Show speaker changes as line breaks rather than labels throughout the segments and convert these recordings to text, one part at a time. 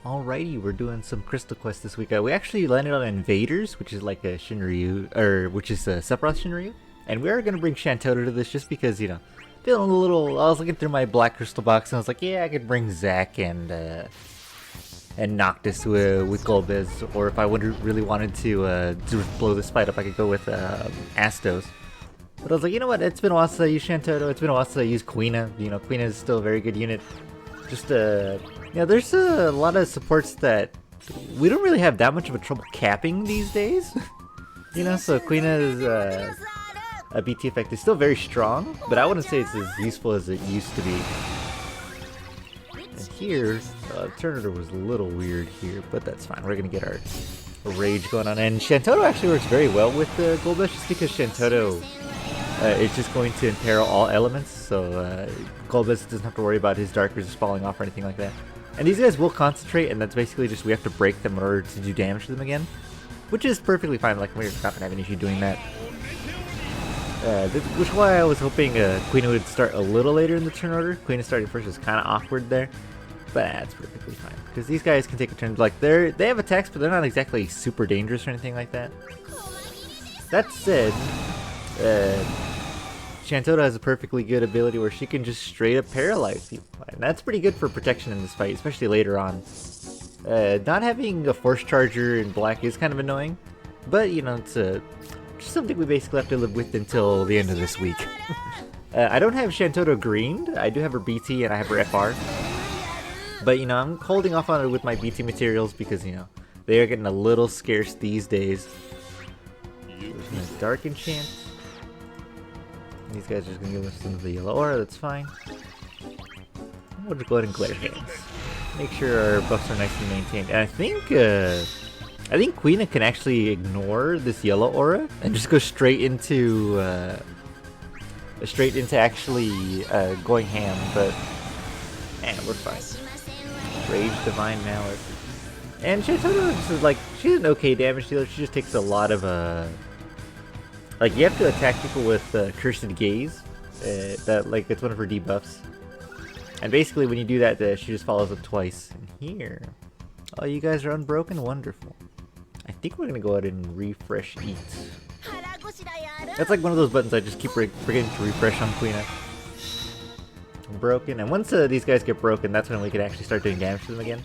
Alrighty, we're doing some crystal quests this week. We actually landed on Invaders, which is like a Shinryu, or which is a Sephiroth Shinryu. And we are going to bring Shantotto to this just because, you know, feeling a little, I was looking through my black crystal box and I was like, yeah, I could bring Zack and Noctis with Golbez, or if I would really wanted to blow this fight up, I could go with Astos. But I was like, you know what, it's been a while since I used Shantotto, it's been a while since I used Quina. You know, Quina is still a very good unit. Just, you know, there's a lot of supports that we don't really have that much of a trouble capping these days. You know, so Quina's a BT effect is still very strong, but I wouldn't say it's as useful as it used to be. And here, Turner was a little weird here, but that's fine. We're gonna get our rage going on, and Shantotto actually works very well with Golbez, just because Shantotto is just going to imperil all elements, so Golbez doesn't have to worry about his dark resist falling off or anything like that. And these guys will concentrate, and that's basically just we have to break them in order to do damage to them again, which is perfectly fine. Like, we're not gonna have an issue doing that. Which is why I was hoping Quina would start a little later in the turn order. Quina starting first is kind of awkward there, but that's perfectly fine because these guys can take a turn. Like, they have attacks, but they're not exactly super dangerous or anything like that. That said, Shantotto has a perfectly good ability where she can just straight up paralyze people, and that's pretty good for protection in this fight, especially later on. Not having a force charger in black is kind of annoying, but you know, it's just something we basically have to live with until the end of this week. I don't have Shantotto greened. I do have her BT and I have her FR, but you know, I'm holding off on it with my BT materials because, you know, they are getting a little scarce these days. There's gonna dark enchant. These guys are just gonna give us some of the yellow aura, that's fine. We'll just go ahead and glare hands. Make sure our buffs are nicely maintained. And I think Quina can actually ignore this yellow aura and just go straight into actually going ham, but we're fine. Rage Divine Malice. And Shantotto is like, she's an okay damage dealer, she just takes a lot of like, you have to attack people with Cursed Gaze. That, like, it's one of her debuffs. And basically, when you do that, she just follows up twice. And here, oh, you guys are unbroken? Wonderful. I think we're gonna go ahead and refresh Eat. That's like one of those buttons I just keep forgetting to refresh on Quina. Broken, and once these guys get broken, that's when we can actually start doing damage to them again.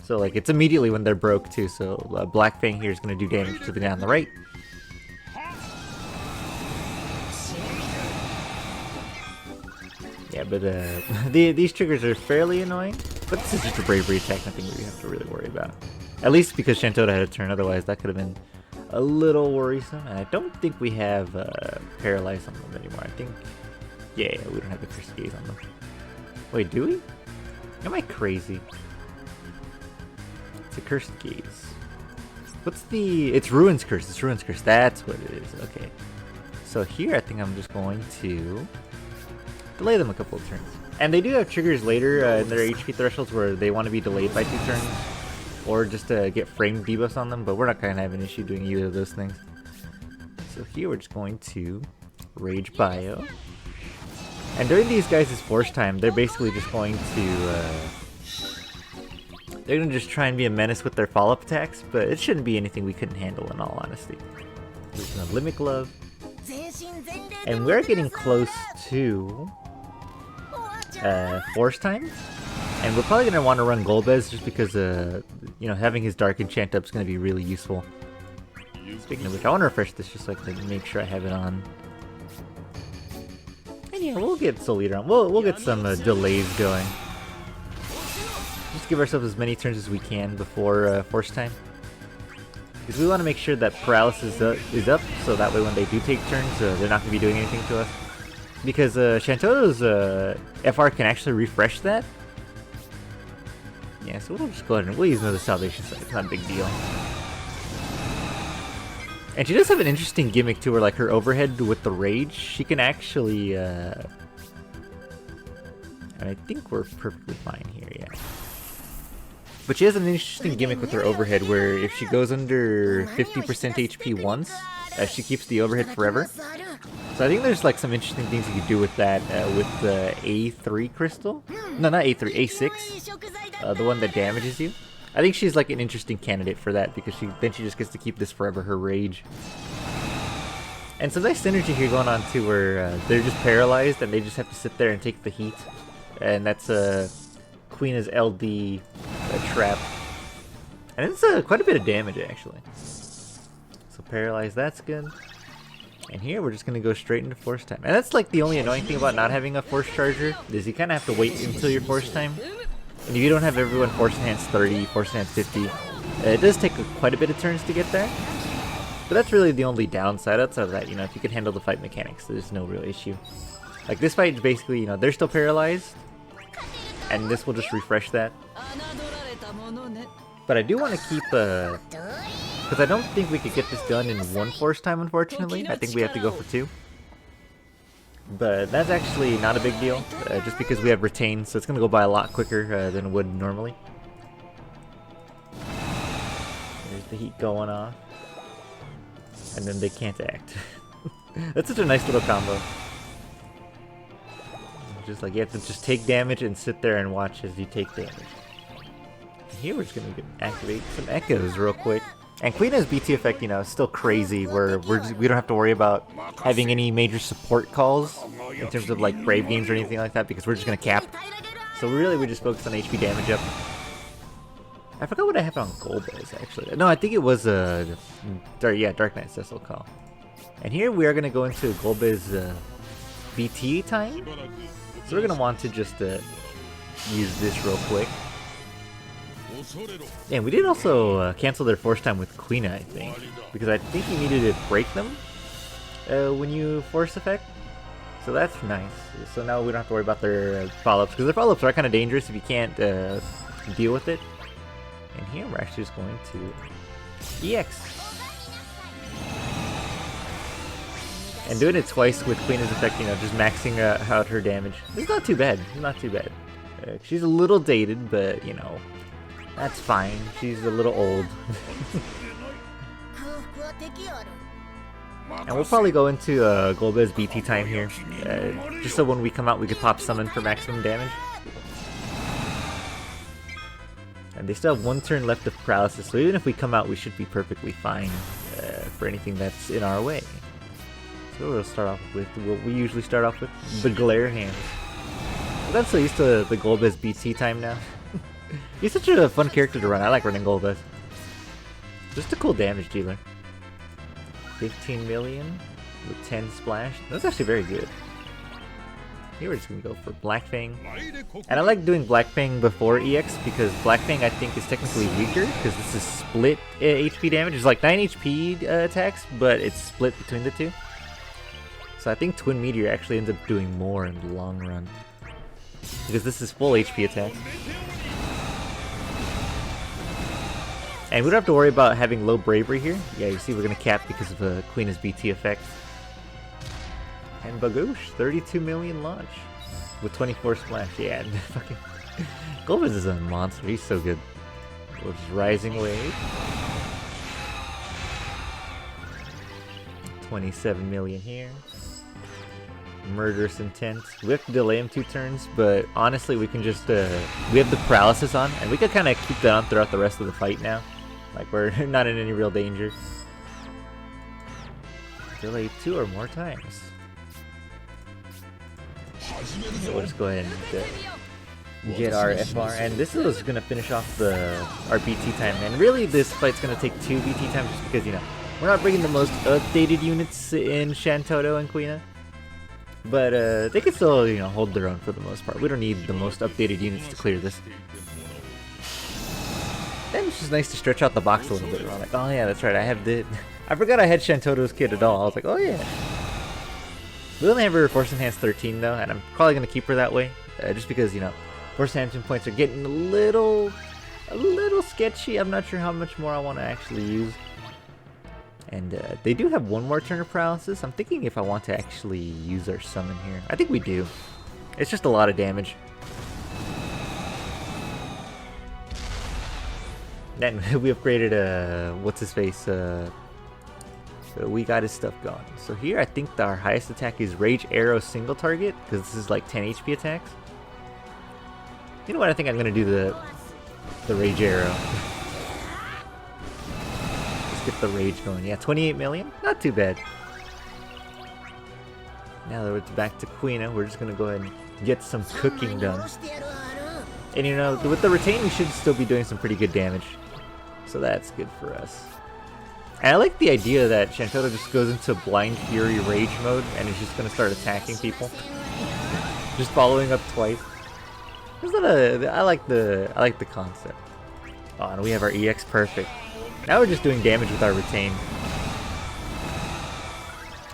So, like, it's immediately when they're broke, too. So, Black Fang here is gonna do damage to the guy on the right. Yeah, but these triggers are fairly annoying, but this is just a bravery attack, nothing we have to really worry about. At least because Shantotto had a turn, otherwise that could have been a little worrisome. And I don't think we have Paralyze on them anymore. I think, yeah, we don't have the Cursed Gaze on them. Wait, do we? Am I crazy? It's a Cursed Gaze. What's the... It's Ruin's Curse, it's Ruin's Curse, that's what it is, okay. So here I think I'm just going to delay them a couple of turns. And they do have triggers later in their HP thresholds where they want to be delayed by 2 turns, or just to get frame debuffs on them, but we're not going to have an issue doing either of those things. So here we're just going to Rage Bio. And during these guys' force time, they're basically just going to they're going to just try and be a menace with their follow-up attacks, but it shouldn't be anything we couldn't handle in all honesty. There's an Limit Glove. And we're getting close to force time, and we're probably gonna want to run Golbez just because you know, having his dark enchant up is gonna be really useful. Speaking of which, I want to refresh this just so I can make sure I have it on. And yeah, we'll get Soul Eater on. We'll get some delays going. Just give ourselves as many turns as we can before force time, because we want to make sure that paralysis is up, so that way when they do take turns, they're not going to be doing anything to us. Because Shantotto's FR can actually refresh that. Yeah, so we'll just go ahead and we'll use another Salvation Sight. It's not a big deal. And she does have an interesting gimmick too, where like her overhead with the Rage, she can actually... and I think we're perfectly fine here, yeah. But she has an interesting gimmick with her overhead where if she goes under 50% HP once, she keeps the overhead forever. So I think there's like some interesting things you could do with that, with the A3 crystal. No, not A3, A6. The one that damages you. I think she's like an interesting candidate for that because she just gets to keep this forever, her rage. And some nice synergy here going on too, where they're just paralyzed and they just have to sit there and take the heat. And that's Quina's LD trap. And it's quite a bit of damage actually. So paralyzed, that's good. And here we're just gonna go straight into force time. And that's like the only annoying thing about not having a force charger, is you kinda have to wait until your force time. And if you don't have everyone force enhance 30, force enhance 50, it does take quite a bit of turns to get there. But that's really the only downside. Outside of that, you know, if you can handle the fight mechanics, there's no real issue. Like this fight is basically, you know, they're still paralyzed, and this will just refresh that. But I do want to keep, because I don't think we could get this done in one force time, unfortunately. I think we have to go for 2. But that's actually not a big deal, just because we have retain, so it's going to go by a lot quicker than it would normally. There's the heat going off. And then they can't act. That's such a nice little combo. Just like you have to just take damage and sit there and watch as you take damage. Here we're just gonna activate some echoes real quick. And Quina's BT effect, you know, is still crazy, where we don't have to worry about having any major support calls in terms of like Brave games or anything like that, because we're just gonna cap. So really we just focus on HP damage up. I forgot what I have on Golbez actually. No, I think it was Dark Knight Cecil call. And here we are gonna go into Golbez BT time. So we're gonna want to just use this real quick. And we did also cancel their force time with Quina, I think, because I think you needed to break them when you force effect. So that's nice. So now we don't have to worry about their follow-ups, because their follow-ups are kind of dangerous if you can't deal with it. And here we're actually just going to EX. And doing it twice with Quina's effect, you know, just maxing out her damage. It's not too bad. It's not too bad. She's a little dated, but, you know, that's fine. She's a little old. And we'll probably go into Golbez BT time here, just so when we come out we could pop summon for maximum damage. And they still have 1 turn left of paralysis, so even if we come out we should be perfectly fine for anything that's in our way. So we'll start off with what we usually start off with, the glare hands. I'm so used to the Golbez BT time now. He's such a fun character to run. I like running Golbez. Just a cool damage dealer. 15 million with 10 splash. That's actually very good. Here we're just gonna go for Black Fang. And I like doing Black Fang before EX because Black Fang I think is technically weaker because this is split HP damage. It's like 9 HP attacks, but it's split between the two. So I think Twin Meteor actually ends up doing more in the long run. Because this is full HP attack. And we don't have to worry about having low bravery here. Yeah, you see we're going to cap because of Quina's BT effect. And Bagoosh, 32 million launch. With 24 splash. Yeah, fucking... Golbez is a monster, he's so good. Which is Rising Wave. 27 million here. Murderous Intent. We have to delay him 2 turns, but honestly we can just, we have the paralysis on, and we can kind of keep that on throughout the rest of the fight now. Like, we're not in any real danger. Delay 2 or more times. So we'll just go ahead and get our FR, and this is going to finish off our BT time. And really this fight's going to take 2 BT times just because, you know, we're not bringing the most updated units in Shantotto and Quina. But they can still, you know, hold their own for the most part. We don't need the most updated units to clear this. And it's just nice to stretch out the box a little bit. I'm like, oh yeah, that's right, I have the... I forgot I had Shantotto's kit at all. I was like, oh yeah. We only have her Force Enhance 13 though, and I'm probably going to keep her that way. Just because, you know, Force Enhancement points are getting a little sketchy. I'm not sure how much more I want to actually use. And they do have 1 more turn of paralysis. I'm thinking if I want to actually use our summon here. I think we do. It's just a lot of damage. Then we upgraded, what's his face? So we got his stuff gone. So here I think our highest attack is Rage Arrow single target, because this is like 10 HP attacks. You know what? I think I'm going to do the rage arrow. Let's get the rage going. Yeah, 28 million? Not too bad. Now that it's back to Quina, we're just gonna go ahead and get some cooking done. And you know, with the retain, we should still be doing some pretty good damage. So that's good for us. And I like the idea that Shantotto just goes into Blind Fury Rage mode and is just gonna start attacking people. Just following up twice. I like the concept. Oh, and we have our EX perfect. Now we're just doing damage with our retain.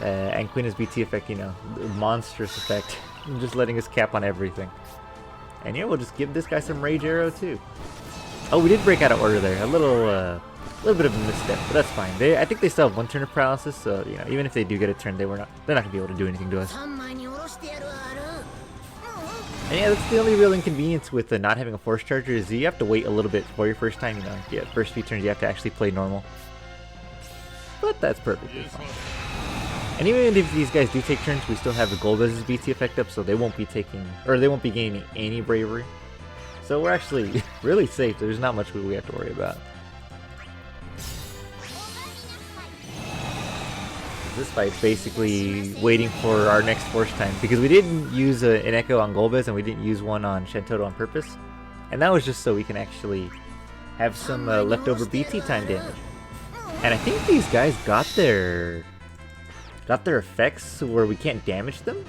And Quina's BT effect, you know, monstrous effect. Just letting us cap on everything. And yeah, we'll just give this guy some rage arrow too. Oh, we did break out of order there. A little bit of a misstep, but that's fine. I think they still have one turn of paralysis, so you know, even if they do get a turn, they're not gonna be able to do anything to us. And yeah, that's the only real inconvenience with not having a force charger is you have to wait a little bit for your first time. You know, yeah, first few turns you have to actually play normal. But that's perfectly fine. And even if these guys do take turns, we still have the Golbez's BT effect up, so they won't be taking, or they won't be gaining any bravery. So we're actually really safe. There's not much we have to worry about. This fight's basically waiting for our next force time, because we didn't use an echo on Golbez and we didn't use one on Shantotto on purpose. And that was just so we can actually have some leftover BT time damage. And I think these guys got their effects where we can't damage them.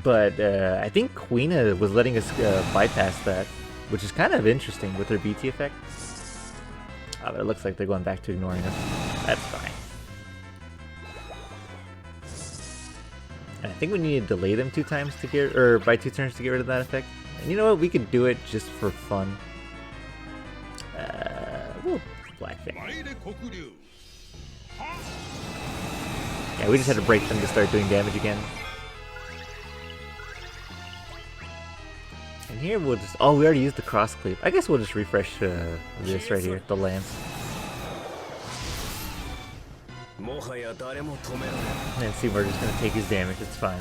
But I think Quina was letting us bypass that, which is kind of interesting with their BT effect. Oh, but it looks like they're going back to ignoring us. That's fine. And I think we need to delay them 2 times to get, or by 2 turns to get rid of that effect. And you know what? We could do it just for fun. Whoa, Blackfang. Yeah, we just had to break them to start doing damage again. And here we'll just... Oh, we already used the cross cleave. I guess we'll just refresh this right here, the lance. And see, we're just gonna take his damage, it's fine.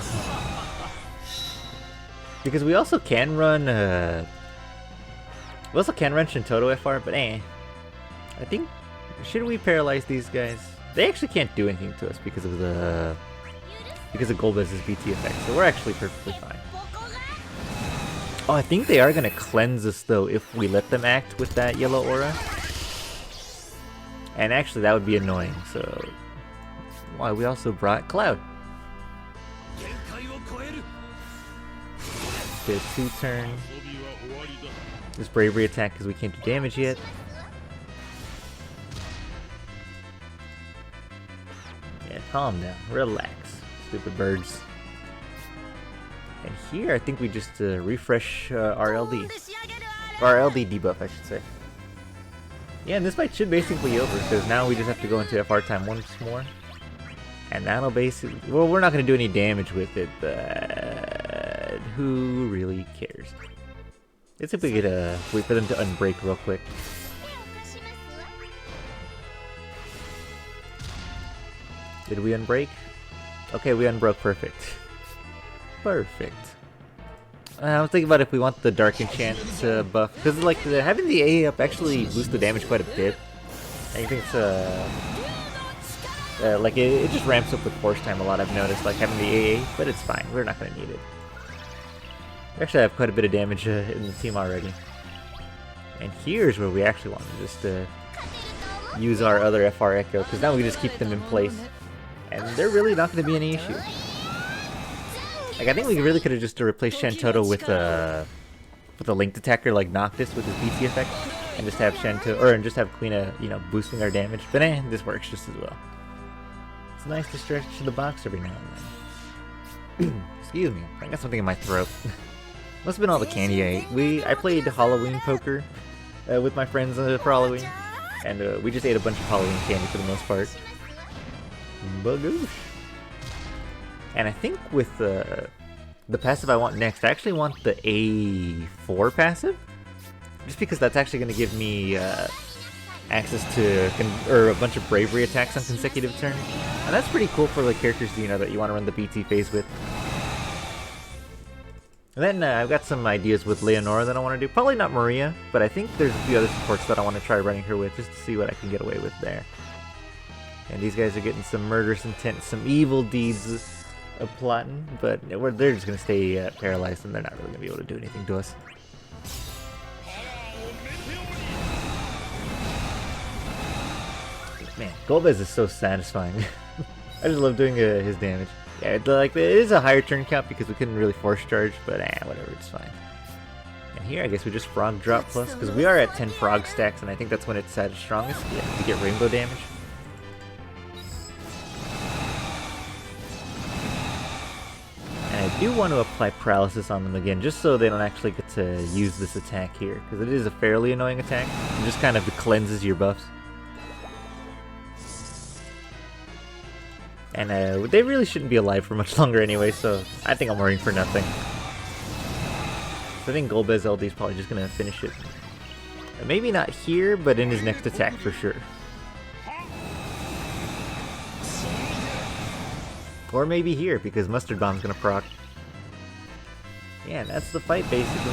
Because we also can run... we also can run Shantotto FR, but I think... Should we paralyze these guys? They actually can't do anything to us because of Golbez's BT effect, so we're actually perfectly fine. Oh, I think they are gonna cleanse us though if we let them act with that yellow aura. And actually that would be annoying, so... Why, we also brought Cloud. Get a 2 turn. This bravery attack because we can't do damage yet. Yeah, calm down, relax, stupid birds. And here I think we just refresh our LD. Or our LD debuff, I should say. Yeah, and this fight should basically be over because now we just have to go into FR time once more. And that'll basically... Well, we're not going to do any damage with it, but who really cares? Let's see if we could wait for them to unbreak real quick. Did we unbreak? Okay, we unbroke, perfect. Perfect. I was thinking about if we want the Dark Enchant buff, because like having the AA up actually boosts the damage quite a bit. I think it's like it just ramps up with force time a lot. I've noticed, like having the AA, but it's fine. We're not gonna need it. We actually have quite a bit of damage in the team already. And here's where we actually want to just use our other FR Echo, because now we just keep them in place, and they're really not going to be any issue. Like I think we really could have just replaced Shantotto with a linked attacker like Noctis with his BT effect, and just have just have Quina, you know, boosting our damage. But this works just as well. It's nice to stretch the box every now and then. Excuse me, I got something in my throat. Must have been all the candy I ate. I played Halloween poker with my friends for Halloween, and we just ate a bunch of Halloween candy for the most part. Bagoosh. And I think with the passive I want next, I actually want the A4 passive, just because that's actually going to give me access to a bunch of bravery attacks on consecutive turns, and that's pretty cool for the characters, you know, that you want to run the BT phase with. And then I've got some ideas with Leonora that I want to do. Probably not Maria, but I think there's a few other supports that I want to try running her with just to see what I can get away with there. And these guys are getting some murderous intent, some evil deeds of plotting, but they're just going to stay paralyzed and they're not really going to be able to do anything to us. Man, Golbez is so satisfying. I just love doing his damage. Yeah, like it is a higher turn count because we couldn't really force charge, but whatever, it's fine. And here, I guess we just frog drop plus because we are at 10 frog stacks, and I think that's when it's at its strongest. Yeah, to get rainbow damage. And I do want to apply paralysis on them again, just so they don't actually get to use this attack here, because it is a fairly annoying attack. It just kind of cleanses your buffs. And they really shouldn't be alive for much longer anyway, so I think I'm worrying for nothing. So I think Golbez LD is probably just going to finish it. Maybe not here, but in his next attack for sure. Or maybe here, because Mustard Bomb's going to proc. Yeah, that's the fight basically.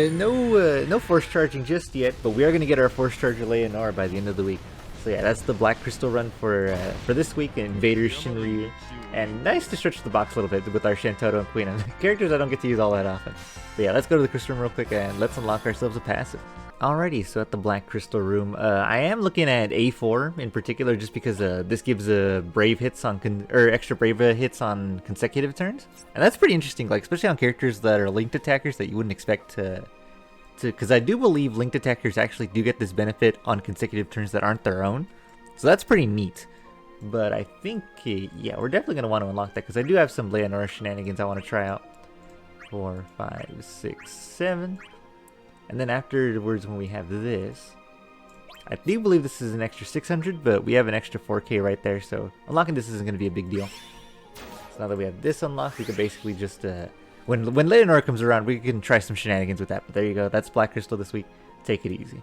No force charging just yet, but we are going to get our force charger Leonora by the end of the week. So yeah, that's the Black Crystal run for this week in Invaders, Shinryu. And nice to stretch the box a little bit with our Shantotto and Quina. Characters I don't get to use all that often. But yeah, let's go to the Crystal Room real quick and let's unlock ourselves a passive. Alrighty, so at the Black Crystal Room, I am looking at A4 in particular just because this gives brave hits on extra brave hits on consecutive turns. And that's pretty interesting, like especially on characters that are linked attackers that you wouldn't expect to because I do believe linked attackers actually do get this benefit on consecutive turns that aren't their own. So that's pretty neat. But I think, yeah, we're definitely going to want to unlock that because I do have some Leonora shenanigans I want to try out. 4, 5, 6, 7. And then afterwards when we have this, I do believe this is an extra 600, but we have an extra 4k right there, so unlocking this isn't going to be a big deal. So now that we have this unlocked, we can basically just, when Leonora comes around, we can try some shenanigans with that. But there you go, that's Black Crystal this week. Take it easy.